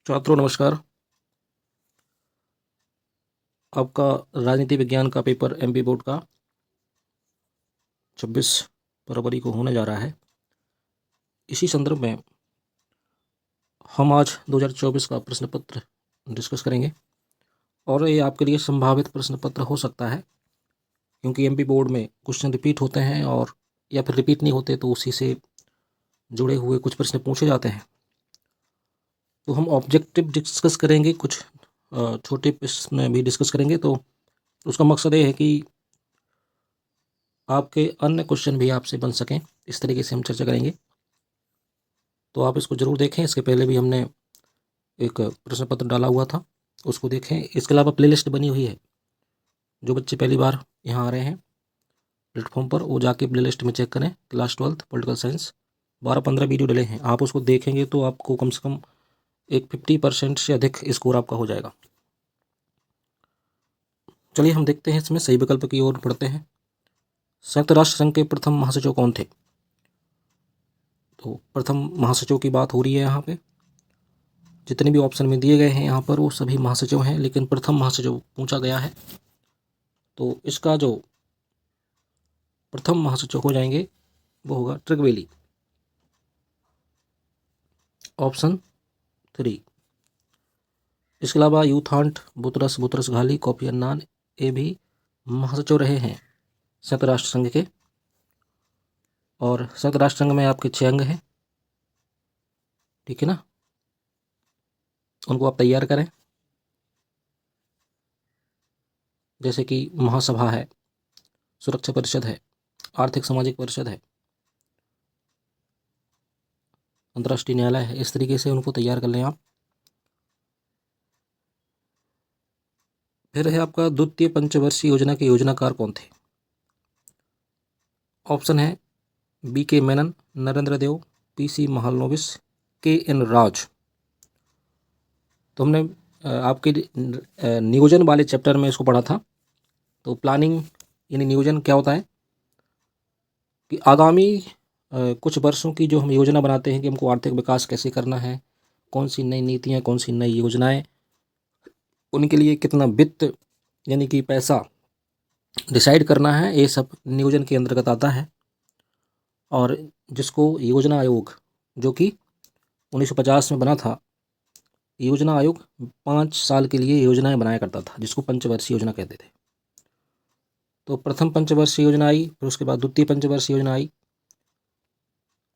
छात्रों नमस्कार। आपका राजनीति विज्ञान का पेपर एमपी बोर्ड का 26 फरवरी को होने जा रहा है। इसी संदर्भ में हम आज 2024 का प्रश्न पत्र डिस्कस करेंगे और ये आपके लिए संभावित प्रश्न पत्र हो सकता है, क्योंकि एमपी बोर्ड में क्वेश्चन रिपीट होते हैं और या फिर रिपीट नहीं होते तो उसी से जुड़े हुए कुछ प्रश्न पूछे जाते हैं। तो हम ऑब्जेक्टिव डिस्कस करेंगे, कुछ छोटे प्रश्न भी डिस्कस करेंगे। तो उसका मकसद ये है कि आपके अन्य क्वेश्चन भी आपसे बन सकें, इस तरीके से हम चर्चा करेंगे। तो आप इसको ज़रूर देखें। इसके पहले भी हमने एक प्रश्न पत्र डाला हुआ था, उसको देखें। इसके अलावा प्लेलिस्ट बनी हुई है, जो बच्चे पहली बार यहाँ आ रहे हैं प्लेटफॉर्म पर, वो जाके प्लेलिस्ट में चेक करें। क्लास 12 पॉलिटिकल साइंस 12-15 वीडियो डले हैं, आप उसको देखेंगे तो आपको कम से कम एक 50% से अधिक स्कोर आपका हो जाएगा। चलिए हम देखते हैं, इसमें सही विकल्प की ओर बढ़ते हैं। संयुक्त राष्ट्र संघ के प्रथम महासचिव कौन थे? तो प्रथम महासचिव की बात हो रही है यहाँ पे। जितने भी ऑप्शन में दिए गए हैं यहाँ पर वो सभी महासचिव हैं, लेकिन प्रथम महासचिव पूछा गया है, तो इसका जो प्रथम महासचिव हो जाएंगे वो होगा ट्रिगवेली, ऑप्शन 3। इसके अलावा U Thant Boutros Boutros Ghali Kofi Annan, ये भी महासचिव रहे हैं संयुक्त राष्ट्र संघ के। और संयुक्त राष्ट्र संघ में आपके 6 अंग हैं, ठीक है ना, उनको आप तैयार करें। जैसे कि महासभा है, सुरक्षा परिषद है, आर्थिक सामाजिक परिषद है, अंतर्राष्ट्रीय न्यायालय है, इस तरीके से उनको तैयार कर लें आप। फिर है आपका द्वितीय पंचवर्षीय योजना के योजनाकार कौन थे? ऑप्शन है बी के मेनन, नरेंद्र देव, पीसी महालनोबिस, के एन राज। तो हमने आपके नियोजन वाले चैप्टर में इसको पढ़ा था। तो प्लानिंग यानी नियोजन क्या होता है कि आगामी कुछ वर्षों की जो हम योजना बनाते हैं कि हमको आर्थिक विकास कैसे करना है, कौन सी नई नीतियाँ, कौन सी नई योजनाएं, उनके लिए कितना वित्त यानी कि पैसा डिसाइड करना है, ये सब नियोजन के अंतर्गत आता है। और जिसको योजना आयोग, जो कि 1950 में बना था, योजना आयोग 5 साल के लिए योजनाएं बनाया करता था, जिसको पंचवर्षीय योजना कहते थे। तो प्रथम पंचवर्षीय योजना आई, फिर उसके बाद द्वितीय पंचवर्षीय योजना आई,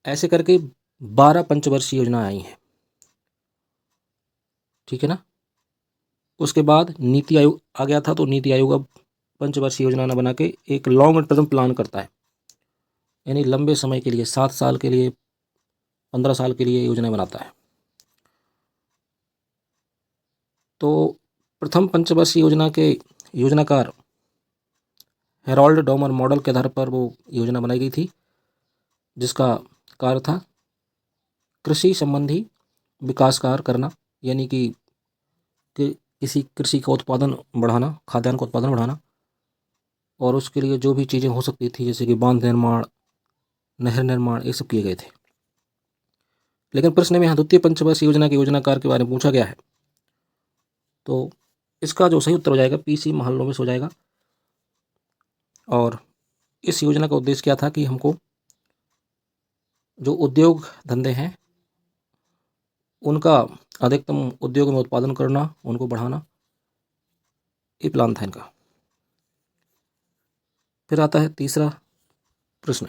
ऐसे करके 12 पंचवर्षीय योजना आई हैं, ठीक है ना। उसके बाद नीति आयोग आ गया था, तो नीति आयोग अब पंचवर्षीय योजना न बना के एक लॉन्ग टर्म प्लान करता है, यानी लंबे समय के लिए 7 साल के लिए, 15 साल के लिए योजना बनाता है। तो प्रथम पंचवर्षीय योजना के योजनाकार हेरोल्ड डॉमर मॉडल के आधार पर वो योजना बनाई गई थी, जिसका कार्य था कृषि संबंधी विकास कार्य करना, यानी कि किसी कृषि का उत्पादन बढ़ाना, खाद्यान्न का उत्पादन बढ़ाना। और उसके लिए जो भी चीज़ें हो सकती थी, जैसे कि बांध निर्माण, नहर निर्माण, ये सब किए गए थे। लेकिन प्रश्न में यहाँ द्वितीय पंचवर्षीय योजना के योजनाकार के बारे में पूछा गया है, तो इसका जो सही उत्तर हो जाएगा पीसी महालनोबिस हो जाएगा। और इस योजना का उद्देश्य क्या था कि हमको जो उद्योग धंधे हैं उनका अधिकतम उद्योग में उत्पादन करना, उनको बढ़ाना, ये प्लान था इनका। फिर आता है तीसरा प्रश्न।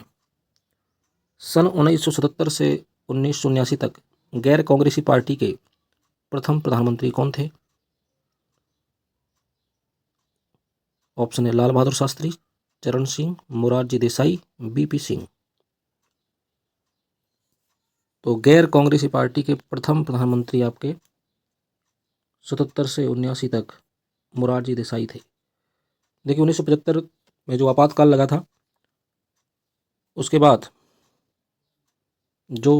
सन 1977 से 1979 तक गैर कांग्रेसी पार्टी के प्रथम प्रधानमंत्री कौन थे? ऑप्शन है लाल बहादुर शास्त्री, चरण सिंह, मोरारजी देसाई, बीपी सिंह। तो गैर कांग्रेसी पार्टी के प्रथम प्रधानमंत्री आपके 77 से 79 तक मोरारजी देसाई थे। देखिए 1975 में जो आपातकाल लगा था, उसके बाद जो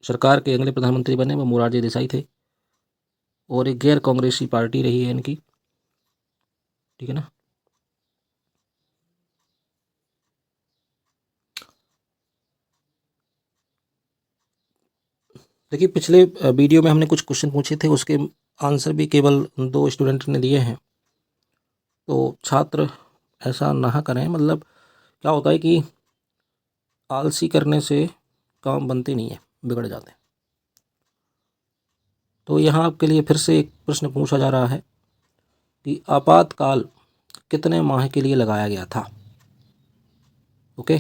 सरकार के अगले प्रधानमंत्री बने वो मोरारजी देसाई थे, और एक गैर कांग्रेसी पार्टी रही है इनकी, ठीक है ना। देखिए, पिछले वीडियो में हमने कुछ क्वेश्चन पूछे थे, उसके आंसर भी केवल 2 स्टूडेंट ने दिए हैं। तो छात्र ऐसा ना करें, मतलब क्या होता है कि आलसी करने से काम बनते नहीं है, बिगड़ जाते हैं। तो यहाँ आपके लिए फिर से एक प्रश्न पूछा जा रहा है कि आपातकाल कितने माह के लिए लगाया गया था। ओके,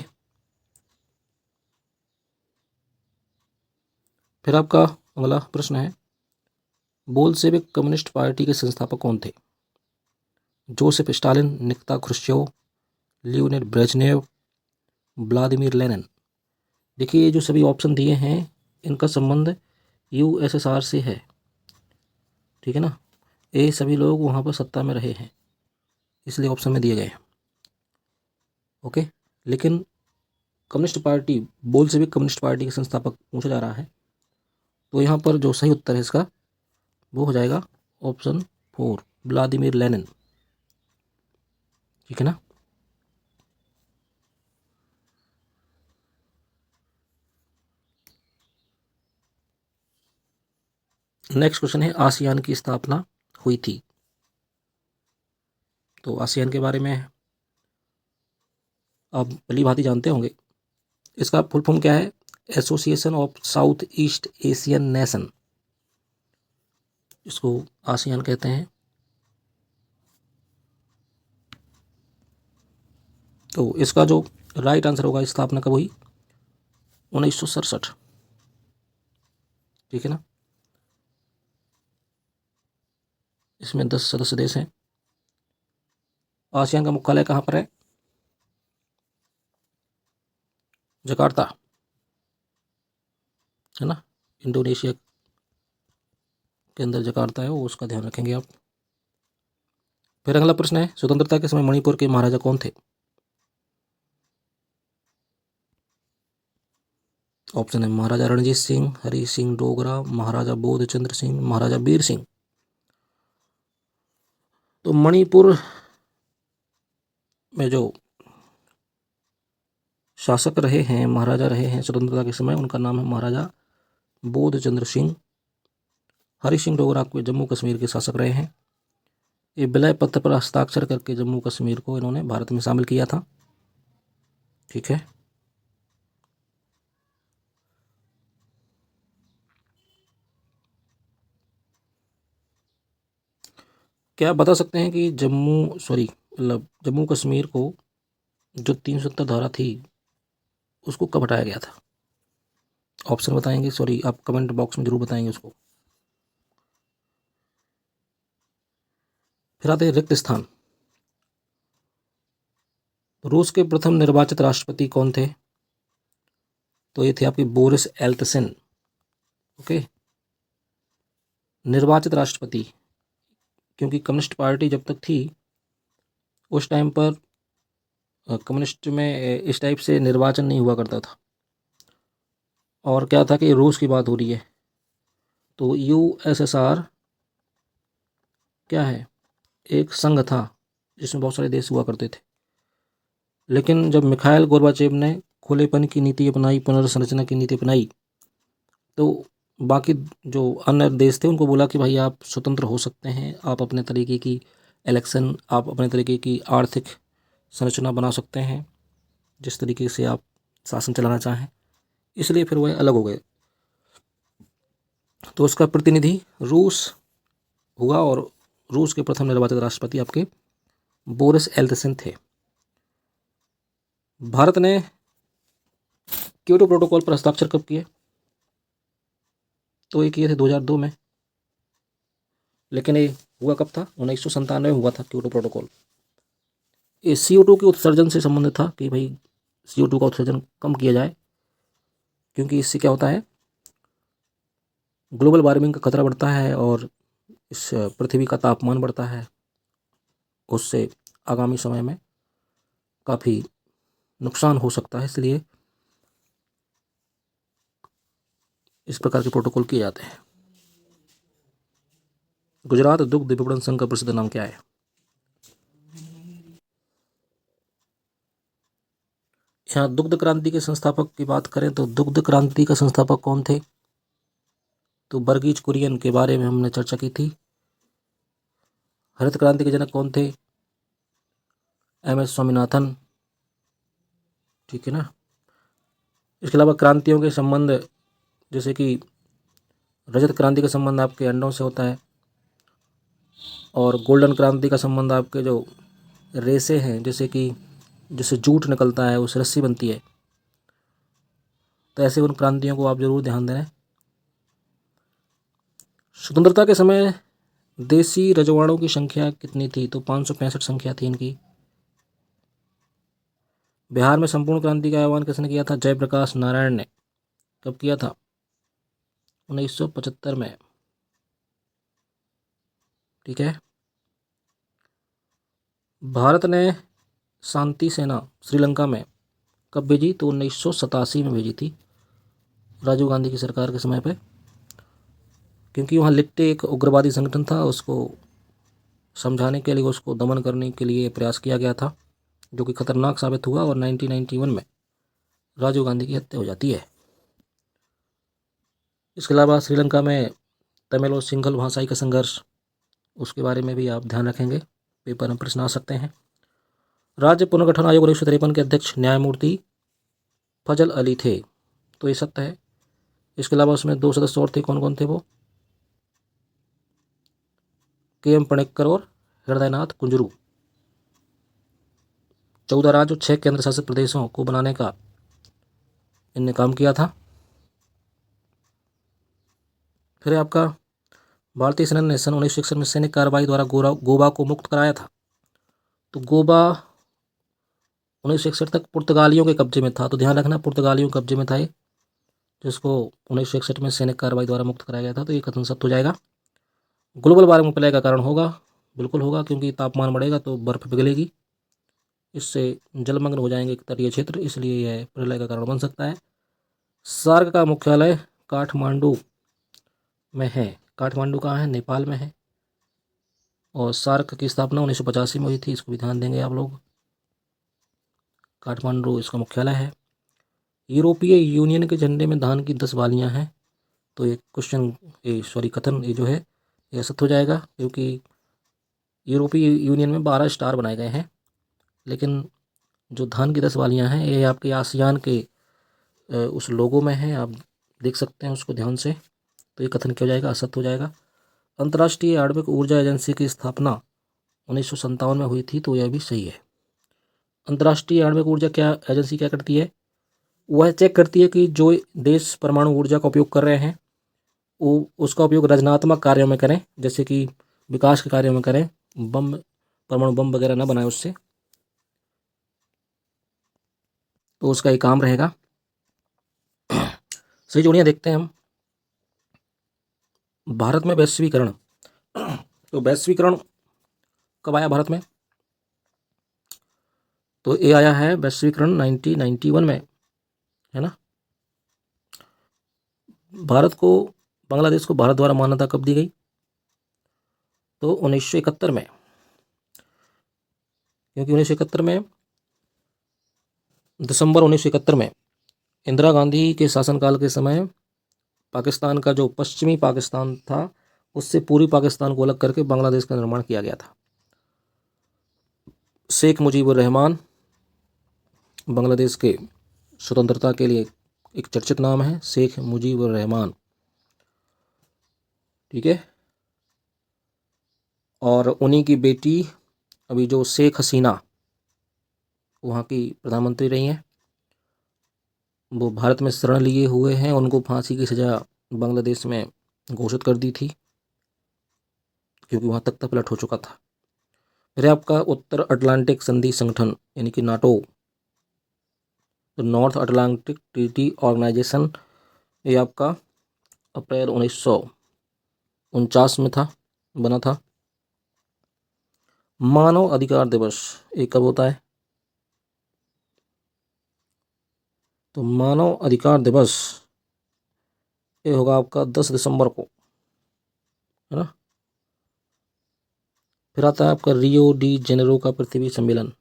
फिर आपका अगला प्रश्न है, बोल्शेविक कम्युनिस्ट पार्टी के संस्थापक कौन थे? Joseph Stalin, Nikita Khrushchev, Leonid Brezhnev, Vladimir Lenin. देखिए, ये जो सभी ऑप्शन दिए हैं इनका संबंध यूएसएसआर से है, ठीक है ना। ये सभी लोग वहाँ पर सत्ता में रहे हैं, इसलिए ऑप्शन में दिए गए हैं। ओके, लेकिन communist party, Bolshevik communist party के संस्थापक पूछा जा रहा है, तो यहाँ पर जो सही उत्तर है इसका वो हो जाएगा ऑप्शन 4, व्लादिमीर लेनिन, ठीक है ना। नेक्स्ट क्वेश्चन है, आसियान की स्थापना हुई थी। तो आसियान के बारे में आप भली भांति जानते होंगे। इसका फुल फॉर्म क्या है? Association of south east Asian nation, इसको आसियान कहते हैं। तो इसका जो राइट आंसर होगा, स्थापना कब हुई? 1967, ठीक है ना। इसमें 10 सदस्य देश हैं। आसियान का मुख्यालय कहाँ पर है? जकार्ता, है ना, इंडोनेशिया के अंदर जकार्ता है वो, उसका ध्यान रखेंगे आप। फिर अगला प्रश्न है, स्वतंत्रता के समय मणिपुर के महाराजा कौन थे? ऑप्शन है महाराजा रणजीत सिंह, हरि सिंह डोगरा, महाराजा बोधचंद्र सिंह, महाराजा वीर सिंह। तो मणिपुर में जो शासक रहे हैं, महाराजा रहे हैं स्वतंत्रता के समय, उनका नाम है महाराजा बोधचंद्र सिंह। हरि सिंह डोगरा को जम्मू कश्मीर के शासक रहे हैं। ये विलय पत्र पर हस्ताक्षर करके जम्मू कश्मीर को इन्होंने भारत में शामिल किया था, ठीक है। क्या आप बता सकते हैं कि जम्मू कश्मीर को जो 370 धारा थी उसको कब हटाया गया था? ऑप्शन बताएंगे, आप कमेंट बॉक्स में जरूर बताएंगे उसको। फिर आते हैं रिक्त स्थान। रूस के प्रथम निर्वाचित राष्ट्रपति कौन थे? तो ये थे आपके बोरिस एल्त्सिन। ओके, निर्वाचित राष्ट्रपति, क्योंकि कम्युनिस्ट पार्टी जब तक थी उस टाइम पर कम्युनिस्ट में इस टाइप से निर्वाचन नहीं हुआ करता था। और क्या था कि रूस की बात हो रही है, तो यूएसएसआर क्या है? एक संघ था जिसमें बहुत सारे देश हुआ करते थे। लेकिन जब मिखाइल गोर्बाचेव ने खुलेपन की नीति अपनाई, पुनर्संरचना की नीति अपनाई, तो बाकी जो अन्य देश थे उनको बोला कि भाई आप स्वतंत्र हो सकते हैं, आप अपने तरीके की इलेक्शन, आप अपने तरीके की आर्थिक संरचना बना सकते हैं, जिस तरीके से आप शासन चलाना चाहें। इसलिए फिर वह अलग हो गए। तो उसका प्रतिनिधि रूस हुआ, और रूस के प्रथम निर्वाचित राष्ट्रपति आपके बोरिस एल्त्सिन थे। भारत ने क्योटो प्रोटोकॉल पर हस्ताक्षर कब किए? तो ये किए थे 2002 में। लेकिन ये हुआ कब था? 1997 में हुआ था क्योटो प्रोटोकॉल। ये CO2 के उत्सर्जन से संबंधित था कि भाई CO2 का उत्सर्जन कम किया जाए, क्योंकि इससे क्या होता है, ग्लोबल वार्मिंग का खतरा बढ़ता है और इस पृथ्वी का तापमान बढ़ता है। उससे आगामी समय में काफ़ी नुकसान हो सकता है, इसलिए इस प्रकार के प्रोटोकॉल किए जाते हैं। गुजरात दुग्ध विपणन संघ का प्रसिद्ध नाम क्या है? यहाँ दुग्ध क्रांति के संस्थापक की बात करें तो दुग्ध क्रांति का संस्थापक कौन थे? तो वर्गीज कुरियन के बारे में हमने चर्चा की थी। हरित क्रांति के जनक कौन थे? एम एस स्वामीनाथन, ठीक है ना। इसके अलावा क्रांतियों के संबंध, जैसे कि रजत क्रांति का संबंध आपके अंडों से होता है, और गोल्डन क्रांति का संबंध आपके जो रेसे हैं, जैसे कि जिससे जूट निकलता है उससे रस्सी बनती है। तो ऐसे उन क्रांतियों को आप जरूर ध्यान दें। स्वतंत्रता के समय देसी रजवाड़ों की संख्या कितनी थी? तो 565 संख्या थी इनकी। बिहार में संपूर्ण क्रांति का आह्वान किसने किया था? जयप्रकाश नारायण ने। कब किया था? 1975 में, ठीक है। भारत ने शांति सेना श्रीलंका में कब भेजी? तो 1987 में भेजी थी, राजीव गांधी की सरकार के समय पे, क्योंकि वहाँ लिट्टे एक उग्रवादी संगठन था, उसको समझाने के लिए, उसको दमन करने के लिए प्रयास किया गया था, जो कि खतरनाक साबित हुआ, और 1991 में राजीव गांधी की हत्या हो जाती है। इसके अलावा श्रीलंका में तमिल और सिंघल भाषाई का संघर्ष, उसके बारे में भी आप ध्यान रखेंगे, पेपर में प्रश्न आ सकते हैं। राज्य पुनर्गठन आयोग 1953 के अध्यक्ष न्यायमूर्ति फजल अली थे, तो ये सत्य है। इसके अलावा उसमें 2 सदस्य और थे, कौन कौन थे वो? के.एम. पणिक्कर और हृदयनाथ कुंजरू। 14 राज्य और 6 केंद्र शासित प्रदेशों को बनाने का इनने काम किया था। फिर आपका भारतीय सेना ने सन 1961 में सैनिक कार्रवाई द्वारा गोवा को मुक्त कराया था। तो गोवा 1961 तक पुर्तगालियों के कब्जे में था, तो ध्यान रखना, पुर्तगालियों के कब्जे में था ये, जिसको 1961 में सैनिक कार्रवाई द्वारा मुक्त कराया गया था। तो ये कथन सत्य हो जाएगा। ग्लोबल वार्मिंग प्रलय का कारण होगा, बिल्कुल होगा, क्योंकि तापमान बढ़ेगा तो बर्फ पिघलेगी, इससे जलमग्न हो जाएंगे तटीय क्षेत्र, इसलिए यह प्रलय का कारण बन सकता है। सार्क का मुख्यालय काठमांडू में है। काठमांडू कहाँ है? नेपाल में है। और सार्क की स्थापना 1985 में हुई थी, इसको भी ध्यान देंगे आप लोग। काठमांडू इसका मुख्यालय है। यूरोपीय यूनियन के झंडे में धान की 10 वालियाँ हैं। तो ये कथन ये जो है ये सत्य हो जाएगा, क्योंकि यूरोपीय यूनियन में 12 स्टार बनाए गए हैं, लेकिन जो धान की 10 वालियाँ हैं ये आपके आसियान के उस लोगों में है, आप देख सकते हैं उसको ध्यान से। तो ये कथन क्या हो जाएगा? असत्य हो जाएगा। अंतर्राष्ट्रीय आणविक ऊर्जा एजेंसी की स्थापना 1957 में हुई थी, तो यह भी सही है। अंतर्राष्ट्रीय आणविक ऊर्जा क्या एजेंसी क्या करती है? वह चेक करती है कि जो देश परमाणु ऊर्जा का उपयोग कर रहे हैं वो उसका उपयोग रचनात्मक कार्यों में करें, जैसे कि विकास के कार्यों में करें, परमाणु बम वगैरह ना बनाए उससे, तो उसका एक काम रहेगा। सही जोड़ियाँ देखते हैं हम। भारत में वैश्वीकरण, तो वैश्वीकरण कब आया भारत में? तो ये आया है वैश्वीकरण 1991 में, है ना। बांग्लादेश को भारत द्वारा मान्यता कब दी गई? तो 1971 में, क्योंकि 1971 में, दिसंबर 1971 में इंदिरा गांधी के शासनकाल के समय पाकिस्तान का जो पश्चिमी पाकिस्तान था उससे पूर्वी पाकिस्तान को अलग करके बांग्लादेश का निर्माण किया गया था। शेख मुजीबुर रहमान बांग्लादेश के स्वतंत्रता के लिए एक चर्चित नाम है, शेख मुजीबुर रहमान, ठीक है। और उन्हीं की बेटी अभी जो शेख हसीना वहाँ की प्रधानमंत्री रही हैं, वो भारत में शरण लिए हुए हैं, उनको फांसी की सज़ा बांग्लादेश में घोषित कर दी थी, क्योंकि वहाँ तख्ता पलट हो चुका था। फिर आपका उत्तर अटलांटिक संधि संगठन यानी कि नाटो, तो नॉर्थ अटलांटिक ट्रीटी ऑर्गेनाइजेशन, ये आपका अप्रैल 1949 में बना था। मानव अधिकार दिवस ये कब होता है? तो मानव अधिकार दिवस ये होगा आपका 10 दिसंबर को, है ना। फिर आता है आपका रियो डी जेनेरो का पृथ्वी सम्मेलन,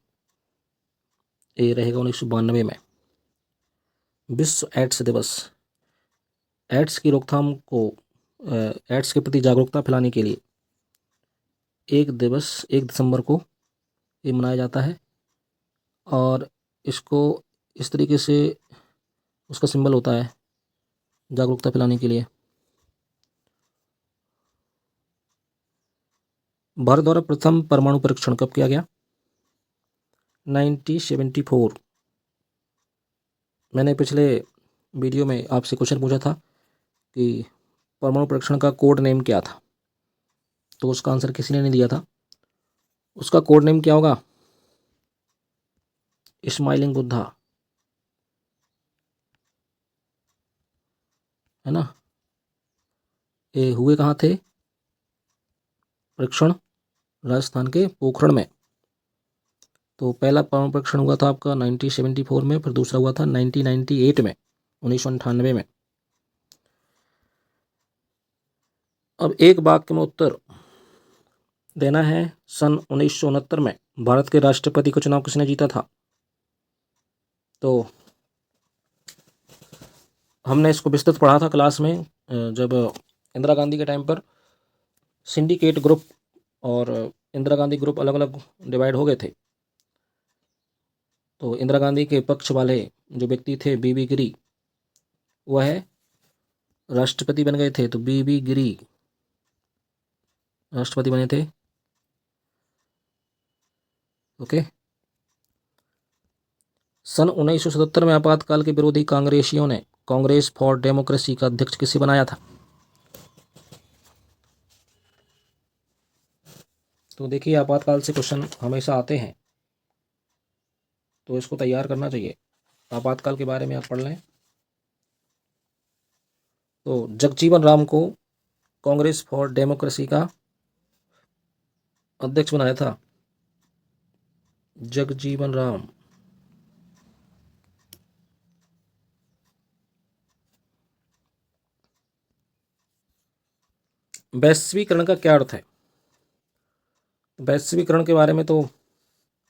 ये रहेगा 1992 में। विश्व एड्स दिवस, एड्स की रोकथाम को एड्स के प्रति जागरूकता फैलाने के लिए 1 दिसंबर को ये मनाया जाता है और इसको इस तरीके से उसका सिंबल होता है जागरूकता फैलाने के लिए। भारत द्वारा प्रथम परमाणु परीक्षण कब किया गया? 1974। मैंने पिछले वीडियो में आपसे क्वेश्चन पूछा था कि परमाणु परीक्षण का कोड नेम क्या था, तो उसका आंसर किसी ने नहीं दिया था। उसका कोड नेम क्या होगा? स्माइलिंग बुद्धा, है ना। ये हुए कहाँ थे परीक्षण? राजस्थान के पोखरण में। तो पहला परमाणु परीक्षण हुआ था आपका 1974 में, फिर दूसरा हुआ था 1998 में, 1998 में। अब एक वाक्य में उत्तर देना है। सन 1969 में भारत के राष्ट्रपति का चुनाव किसने जीता था? तो हमने इसको विस्तृत पढ़ा था क्लास में, जब इंदिरा गांधी के टाइम पर सिंडिकेट ग्रुप और इंदिरा गांधी ग्रुप अलग अलग डिवाइड हो गए थे। तो इंदिरा गांधी के पक्ष वाले जो व्यक्ति थे बीबी गिरी, वह राष्ट्रपति बन गए थे। तो बीबी गिरी राष्ट्रपति बने थे। ओके। सन 1977 में आपातकाल के विरोधी कांग्रेसियों ने कांग्रेस फॉर डेमोक्रेसी का अध्यक्ष किसे बनाया था? तो देखिए, आपातकाल से क्वेश्चन हमेशा आते हैं, तो इसको तैयार करना चाहिए। आपातकाल के बारे में आप पढ़ लें। तो जगजीवन राम को कांग्रेस फॉर डेमोक्रेसी का अध्यक्ष बनाया था। जगजीवन राम। वैश्वीकरण का क्या अर्थ है? वैश्वीकरण के बारे में तो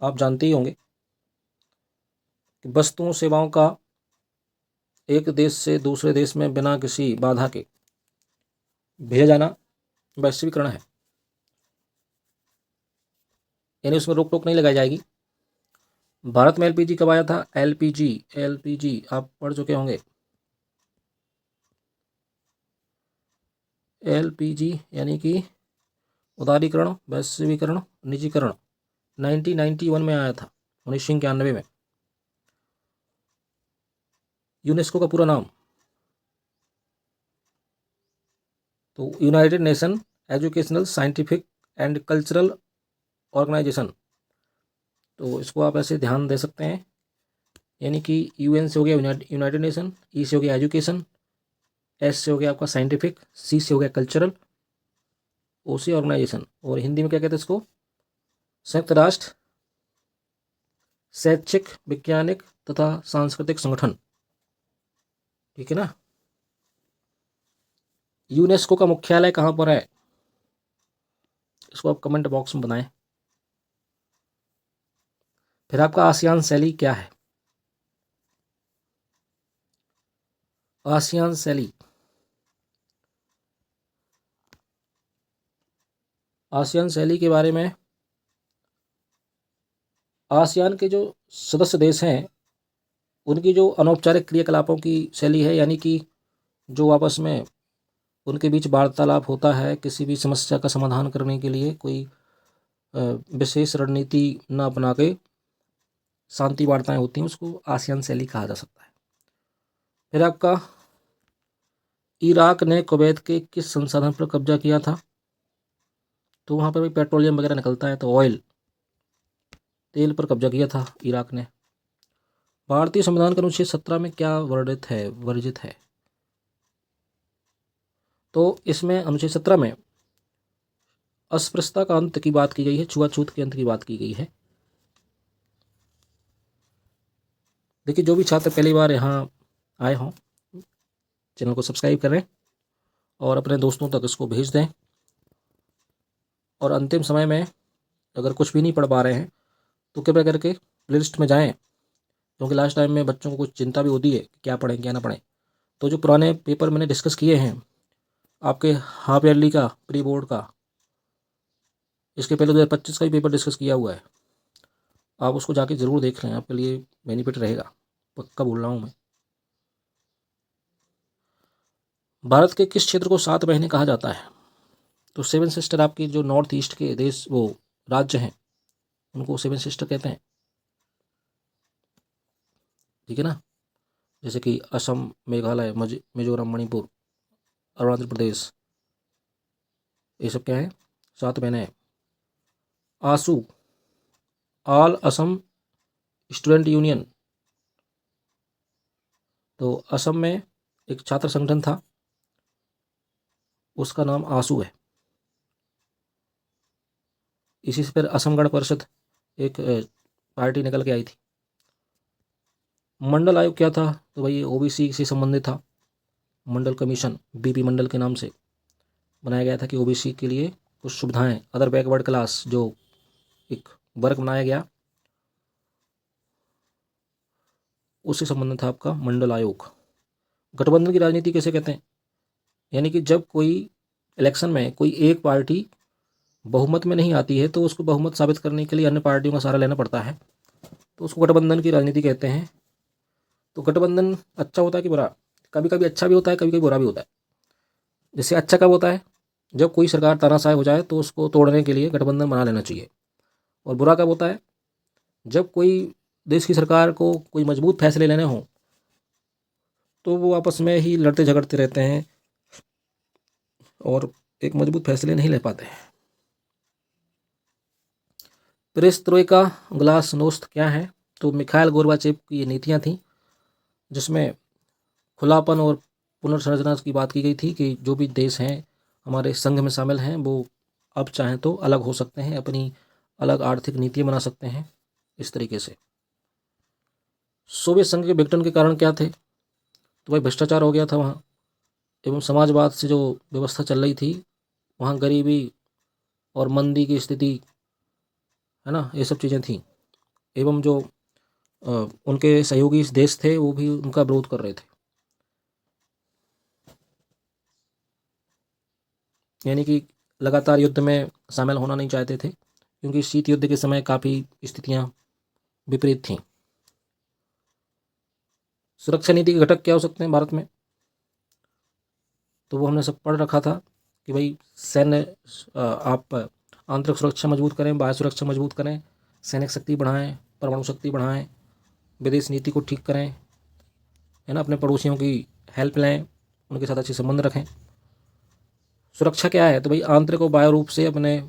आप जानते ही होंगे कि वस्तुओं सेवाओं का एक देश से दूसरे देश में बिना किसी बाधा के भेजा जाना वैश्वीकरण है। यानी उसमें रोक टोक नहीं लगाई जाएगी। भारत में एलपीजी कब आया था? एलपीजी आप पढ़ चुके होंगे। एलपीजी यानी कि उदारीकरण, वैश्वीकरण, निजीकरण 1991 में आया था, 1991 में। यूनेस्को का पूरा नाम? तो United Nation Educational, Scientific and Cultural Organization. तो इसको आप ऐसे ध्यान दे सकते हैं, यानी कि यूएन से हो गया यूनाइटेड नेशन, ई से हो गया एजुकेशन, एस से हो गया आपका साइंटिफिक, सी से हो गया कल्चरल, ओ से ऑर्गेनाइजेशन, और हिंदी में क्या कहते हैं इसको? संयुक्त राष्ट्र शैक्षिक, वैज्ञानिक तथा सांस्कृतिक संगठन। ठीक है ना। यूनेस्को का मुख्यालय कहाँ पर है? इसको आप कमेंट बॉक्स में बताएं। फिर आपका आसियान शैली क्या है? आसियान शैली, आसियान शैली के बारे में, आसियान के जो सदस्य देश हैं उनकी जो अनौपचारिक क्रियाकलापों की शैली है, यानी कि जो आपस में उनके बीच वार्तालाप होता है किसी भी समस्या का समाधान करने के लिए, कोई विशेष रणनीति न अपना के शांति वार्ताएं होती हैं, उसको आसियान शैली कहा जा सकता है। फिर आपका इराक ने कुवैत के किस संसाधन पर कब्जा किया था? तो वहाँ पर भी पेट्रोलियम वगैरह निकलता है, तो ऑयल, तेल पर कब्जा किया था इराक ने। भारतीय संविधान के अनुच्छेद 17 में क्या वर्जित है? तो इसमें अनुच्छेद 17 में अस्पृश्यता का अंत की बात की गई है, छुआछूत के अंत की बात की गई है। देखिए, जो भी छात्र पहली बार यहाँ आए हों, चैनल को सब्सक्राइब करें और अपने दोस्तों तक इसको भेज दें। और अंतिम समय में अगर कुछ भी नहीं पढ़ पा रहे हैं तो कृपया करके प्लेलिस्ट में जाएं, क्योंकि लास्ट टाइम में बच्चों को कुछ चिंता भी होती है कि क्या पढ़ें क्या ना पढ़ें। तो जो पुराने पेपर मैंने डिस्कस किए हैं आपके हाफ ईयरली का, प्री बोर्ड का, इसके पहले 2025 का भी पेपर डिस्कस किया हुआ है। आप उसको जाके ज़रूर देख लें, आपके लिए बेनिफिट रहेगा, पक्का बोल रहा हूँ मैं। भारत के किस क्षेत्र को 7 महीने कहा जाता है? तो सेवन सिस्टर, आपकी जो नॉर्थ ईस्ट के देश, वो राज्य हैं, उनको सेवन सिस्टर कहते हैं, ठीक है ना। जैसे कि असम, मेघालय, मिजोरम, मणिपुर, अरुणाचल प्रदेश, ये सब क्या है? 7 महीने हैं। आसू, ऑल असम स्टूडेंट यूनियन, तो असम में एक छात्र संगठन था, उसका नाम आसू है। इसी से फिर असम गण परिषद एक पार्टी निकल के आई थी। मंडल आयोग क्या था? तो भाई ओबीसी से संबंधित था। मंडल कमीशन, बीपी मंडल के नाम से बनाया गया था कि ओबीसी के लिए कुछ सुविधाएं, अदर बैकवर्ड क्लास, जो एक वर्ग बनाया गया, उससे संबंधित था आपका मंडल आयोग। गठबंधन की राजनीति कैसे कहते हैं? यानी कि जब कोई इलेक्शन में कोई एक पार्टी बहुमत में नहीं आती है तो उसको बहुमत साबित करने के लिए अन्य पार्टियों का सहारा लेना पड़ता है, तो उसको गठबंधन की राजनीति कहते हैं। तो गठबंधन अच्छा होता है कि बुरा? कभी कभी अच्छा भी होता है, कभी कभी बुरा भी होता है। जैसे अच्छा कब होता है? जब कोई सरकार तानाशाह हो जाए तो उसको तोड़ने के लिए गठबंधन बना लेना चाहिए। और बुरा कब होता है? जब कोई देश की सरकार को कोई मजबूत फैसले लेने हों तो वो आपस में ही लड़ते झगड़ते रहते हैं और एक मजबूत फैसले नहीं ले पाते हैं। पेरेस्ट्रोइका, ग्लासनोस्त क्या है? तो मिखाइल गोर्बाचेव की ये नीतियाँ थीं, जिसमें खुलापन और पुनर्संरचना की बात की गई थी कि जो भी देश हैं हमारे संघ में शामिल हैं, वो अब चाहें तो अलग हो सकते हैं, अपनी अलग आर्थिक नीतियाँ बना सकते हैं, इस तरीके से। सोवियत संघ के विघटन के कारण क्या थे? तो भाई भ्रष्टाचार हो गया था वहाँ, एवं समाजवाद से जो व्यवस्था चल रही थी, वहाँ गरीबी और मंदी की स्थिति, है ना, ये सब चीज़ें थीं। एवं जो उनके सहयोगी देश थे वो भी उनका विरोध कर रहे थे। यानी कि लगातार युद्ध में शामिल होना नहीं चाहते थे, क्योंकि शीत युद्ध के समय काफ़ी स्थितियाँ विपरीत थीं। सुरक्षा नीति के घटक क्या हो सकते हैं भारत में? तो वो हमने सब पढ़ रखा था कि भाई सैन्य, आप आंतरिक सुरक्षा मजबूत करें, बाह्य सुरक्षा मजबूत करें, सैनिक शक्ति बढ़ाएं, परमाणु शक्ति बढ़ाएं, विदेश नीति को ठीक करें, है ना, अपने पड़ोसियों की हेल्प लें, उनके साथ अच्छे संबंध रखें। सुरक्षा क्या है? तो भाई आंतरिक और बाह्य रूप से अपने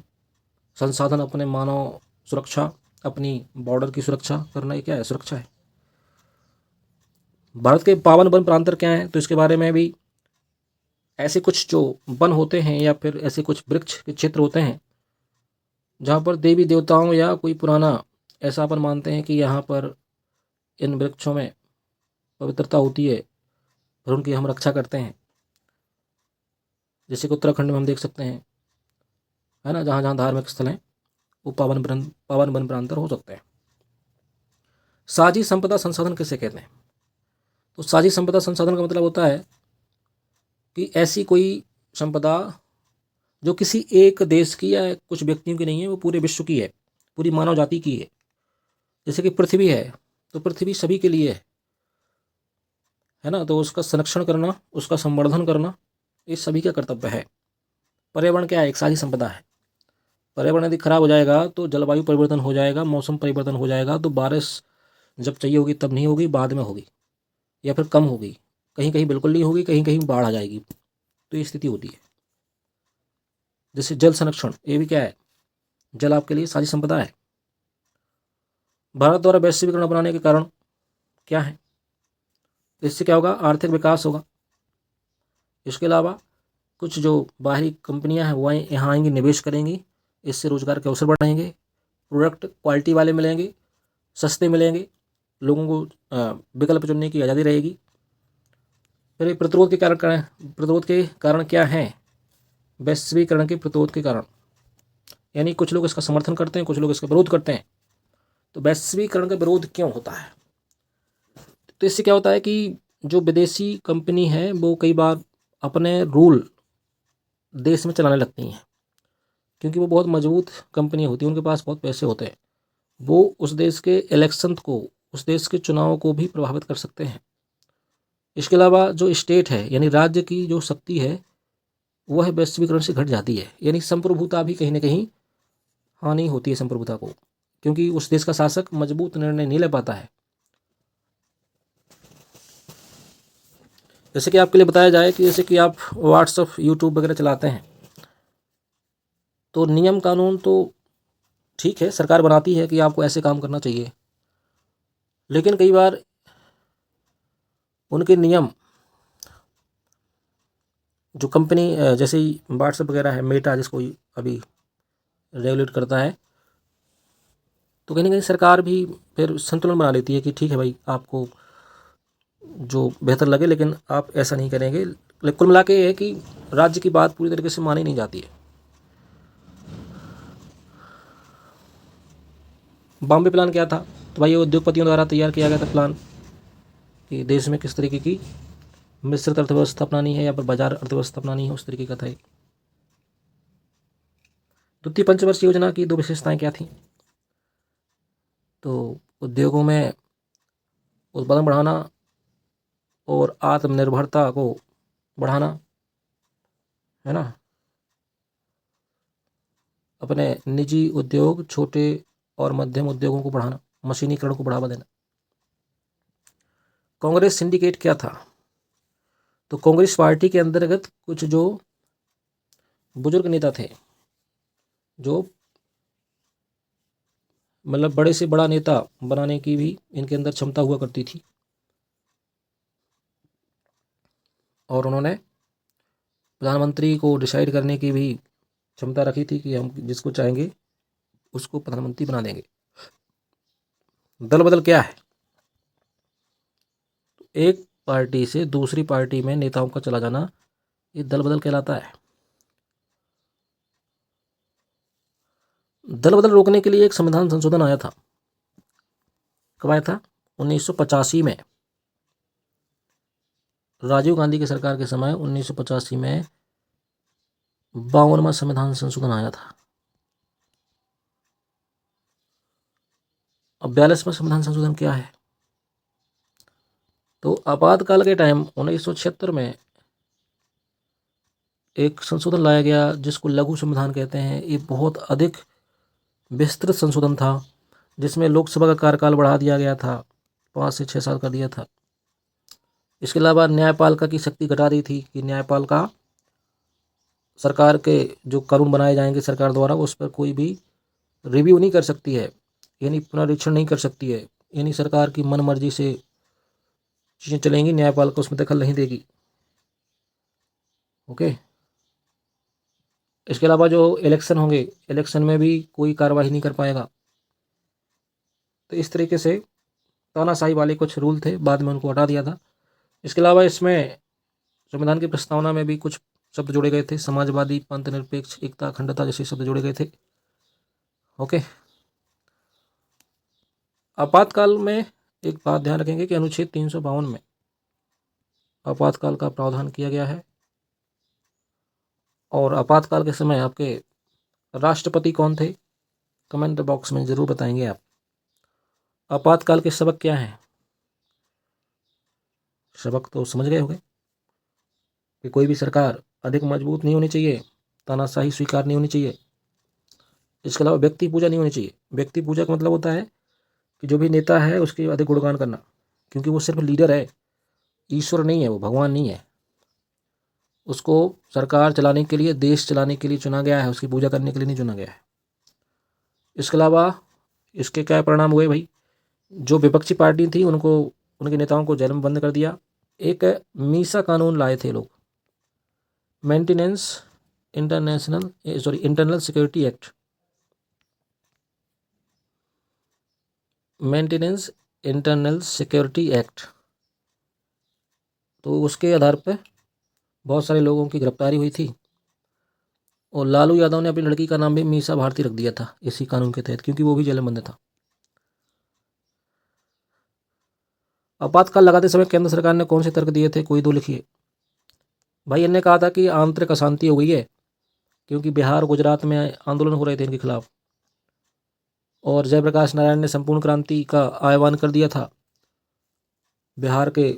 संसाधन, अपने मानव सुरक्षा, अपनी बॉर्डर की सुरक्षा करना, ये क्या है? सुरक्षा है। भारत के पावन वन प्रांतर क्या हैं? तो इसके बारे में भी, ऐसे कुछ जो वन होते हैं या फिर ऐसे कुछ वृक्ष के क्षेत्र होते हैं जहाँ पर देवी देवताओं या कोई पुराना, ऐसा अपन मानते हैं कि यहाँ पर इन वृक्षों में पवित्रता होती है और उनकी हम रक्षा करते हैं। जैसे कि उत्तराखंड में हम देख सकते हैं, है ना, जहाँ जहाँ धार्मिक स्थल हैं वो पावन वन प्रांतर हो सकते हैं। साझी संपदा संसाधन किसे कहते हैं? तो साझी संपदा संसाधन का मतलब होता है कि ऐसी कोई संपदा जो किसी एक देश की या कुछ व्यक्तियों की नहीं है, वो पूरे विश्व की है, पूरी मानव जाति की है। जैसे कि पृथ्वी है, तो पृथ्वी सभी के लिए है ना, तो उसका संरक्षण करना, उसका संवर्धन करना, ये सभी का कर्तव्य है। पर्यावरण क्या है? एक साझी संपदा है। पर्यावरण यदि खराब हो जाएगा तो जलवायु परिवर्तन हो जाएगा, मौसम परिवर्तन हो जाएगा, तो बारिश जब चाहिए होगी तब नहीं होगी, बाद में होगी, या फिर कम होगी, कहीं कहीं बिल्कुल नहीं होगी, कहीं कहीं बाढ़ आ जाएगी, तो ये स्थिति होती है। जैसे जल संरक्षण, ये भी क्या है? जल आपके लिए साझी संपदा है। भारत द्वारा वैश्वीकरण अपनाने के कारण क्या है? इससे क्या होगा? आर्थिक विकास होगा। इसके अलावा कुछ जो बाहरी कंपनियां हैं वो यहाँ आएंगी, निवेश करेंगी, इससे रोजगार के अवसर बढ़ेंगे, प्रोडक्ट क्वालिटी वाले मिलेंगे, सस्ते मिलेंगे, लोगों को विकल्प चुनने की आज़ादी रहेगी। फिर प्रतिरोध के कारण क्या है? वैश्वीकरण के प्रतिरोध के कारण, यानी कुछ लोग इसका समर्थन करते हैं, कुछ लोग इसका विरोध करते हैं। तो वैश्वीकरण का विरोध क्यों होता है? तो इससे क्या होता है कि जो विदेशी कंपनी है वो कई बार अपने रूल देश में चलाने लगती हैं, क्योंकि वो बहुत मजबूत कंपनियां होती हैं, उनके पास बहुत पैसे होते हैं। वो उस देश के इलेक्शन को, उस देश के चुनाव को भी प्रभावित कर सकते हैं। इसके अलावा जो स्टेट है यानी राज्य की जो शक्ति है वह वैश्वीकरण से घट जाती है, यानी संप्रभुता भी कहीं ना कहीं हानि होती है संप्रभुता को, क्योंकि उस देश का शासक मजबूत निर्णय नहीं ले पाता है। जैसे कि आपके लिए बताया जाए कि जैसे कि आप व्हाट्सअप यूट्यूब वगैरह चलाते हैं, तो नियम कानून तो ठीक है, सरकार बनाती है कि आपको ऐसे काम करना चाहिए, लेकिन कई बार उनके नियम जो कंपनी जैसे ही व्हाट्सएप वगैरह है, मेटा जिसको अभी रेगुलेट करता है, तो कहीं ना कहीं सरकार भी फिर संतुलन बना लेती है कि ठीक है भाई, आपको जो बेहतर लगे, लेकिन आप ऐसा नहीं करेंगे। लेकिन कुल मिला के ये है कि राज्य की बात पूरी तरीके से मानी नहीं जाती है। बॉम्बे प्लान क्या था? तो भाई ये उद्योगपतियों द्वारा तैयार किया गया था प्लान कि देश में किस तरीके की मिश्रित अर्थव्यवस्था अपनानी है या फिर बाजार अर्थव्यवस्था अपनानी है, उस तरीके का था। द्वितीय पंचवर्षीय योजना की 2 विशेषताएं क्या थी? तो उद्योगों में उत्पादन बढ़ाना और आत्मनिर्भरता को बढ़ाना, है ना। अपने निजी उद्योग, छोटे और मध्यम उद्योगों को बढ़ाना, मशीनीकरण को बढ़ावा देना। कांग्रेस सिंडिकेट क्या था? तो कांग्रेस पार्टी के अंतर्गत कुछ जो बुजुर्ग नेता थे, जो मतलब बड़े से बड़ा नेता बनाने की भी इनके अंदर क्षमता हुआ करती थी, और उन्होंने प्रधानमंत्री को डिसाइड करने की भी क्षमता रखी थी कि हम जिसको चाहेंगे उसको प्रधानमंत्री बना देंगे। दल बदल क्या है? एक पार्टी से दूसरी पार्टी में नेताओं का चला जाना, ये दल बदल कहलाता है। दल बदल रोकने के लिए एक संविधान संशोधन आया था। कब आया था? 1985 में। राजीव गांधी की सरकार के समय 1985 में 52वां संविधान संशोधन आया था। अब 42वां संविधान संशोधन क्या है? तो आपातकाल के टाइम 1976 में एक संशोधन लाया गया जिसको लघु संविधान कहते हैं। ये बहुत अधिक विस्तृत संशोधन था, जिसमें लोकसभा का कार्यकाल बढ़ा दिया गया था, 5 से 6 साल कर दिया था। इसके अलावा न्यायपालिका की शक्ति घटा दी थी कि न्यायपालिका सरकार के जो कानून बनाए जाएंगे सरकार द्वारा, उस पर कोई भी रिव्यू नहीं कर सकती है, यानी पुनरीक्षण नहीं कर सकती है, यानी सरकार की मन मर्जी से चीज़ें चलेंगी, न्यायपालिका उसमें दखल नहीं देगी। ओके। इसके अलावा जो इलेक्शन होंगे, इलेक्शन में भी कोई कार्रवाई नहीं कर पाएगा। तो इस तरीके से तानाशाही वाले कुछ रूल थे, बाद में उनको हटा दिया था। इसके अलावा इसमें संविधान की प्रस्तावना में भी कुछ शब्द जोड़े गए थे, समाजवादी, पंथ निरपेक्ष, एकता, अखंडता जैसे शब्द जोड़े गए थे। ओके। आपातकाल में एक बात ध्यान रखेंगे कि अनुच्छेद 352 में आपातकाल का प्रावधान किया गया है, और आपातकाल के समय आपके राष्ट्रपति कौन थे? कमेंट बॉक्स में ज़रूर बताएंगे आप। आपातकाल के सबक क्या हैं? सबक तो समझ गए होंगे कि कोई भी सरकार अधिक मजबूत नहीं होनी चाहिए, तानाशाही स्वीकार नहीं होनी चाहिए। इसके अलावा व्यक्ति पूजा नहीं होनी चाहिए। व्यक्ति पूजा का मतलब होता है कि जो भी नेता है उसके अधिक गुणगान करना, क्योंकि वो सिर्फ लीडर है, ईश्वर नहीं है, वो भगवान नहीं है। उसको सरकार चलाने के लिए, देश चलाने के लिए चुना गया है, उसकी पूजा करने के लिए नहीं चुना गया है। इसके अलावा इसके क्या परिणाम हुए भाई? जो विपक्षी पार्टी थी उनको, उनके नेताओं को जेल में बंद कर दिया। एक मीसा कानून लाए थे लोग, maintenance internal security act, maintenance internal security act. तो उसके आधार पर बहुत सारे लोगों की गिरफ्तारी हुई थी, और लालू यादव ने अपनी लड़की का नाम भी मीसा भारती रख दिया था इसी कानून के तहत, क्योंकि वो भी जेल में बंद था। आपातकाल लगाते समय केंद्र सरकार ने कौन से तर्क दिए थे? कोई दो लिखिए। भाई इन्होंने कहा था कि आंतरिक अशांति हो गई है, क्योंकि बिहार गुजरात में आंदोलन हो रहे थे इनके खिलाफ, और जयप्रकाश नारायण ने संपूर्ण क्रांति का आह्वान कर दिया था बिहार के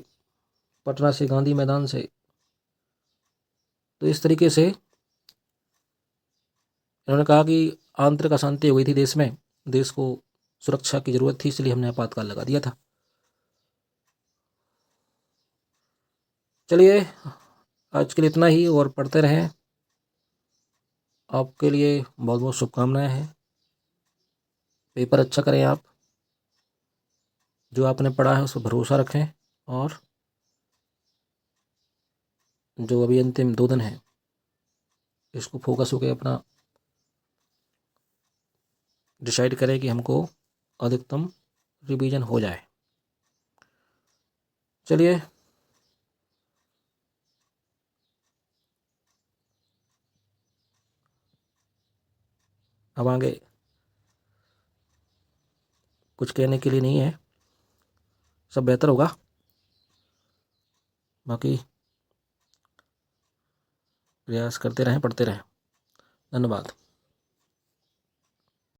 पटना से, गांधी मैदान से। तो इस तरीके से इन्होंने कहा कि आंतरिक अशांति हो गई थी देश में, देश को सुरक्षा की जरूरत थी, इसलिए हमने आपातकाल लगा दिया था। चलिए आज के लिए इतना ही, और पढ़ते रहें। आपके लिए बहुत बहुत शुभकामनाएं हैं। पेपर अच्छा करें आप, जो आपने पढ़ा है उस पर भरोसा रखें, और जो अभी अंतिम 2 दिन है इसको फोकस होकर अपना डिसाइड करें कि हमको अधिकतम रिवीजन हो जाए। चलिए अब आगे कुछ कहने के लिए नहीं है, सब बेहतर होगा। बाकी प्रयास करते रहें, पढ़ते रहें। धन्यवाद।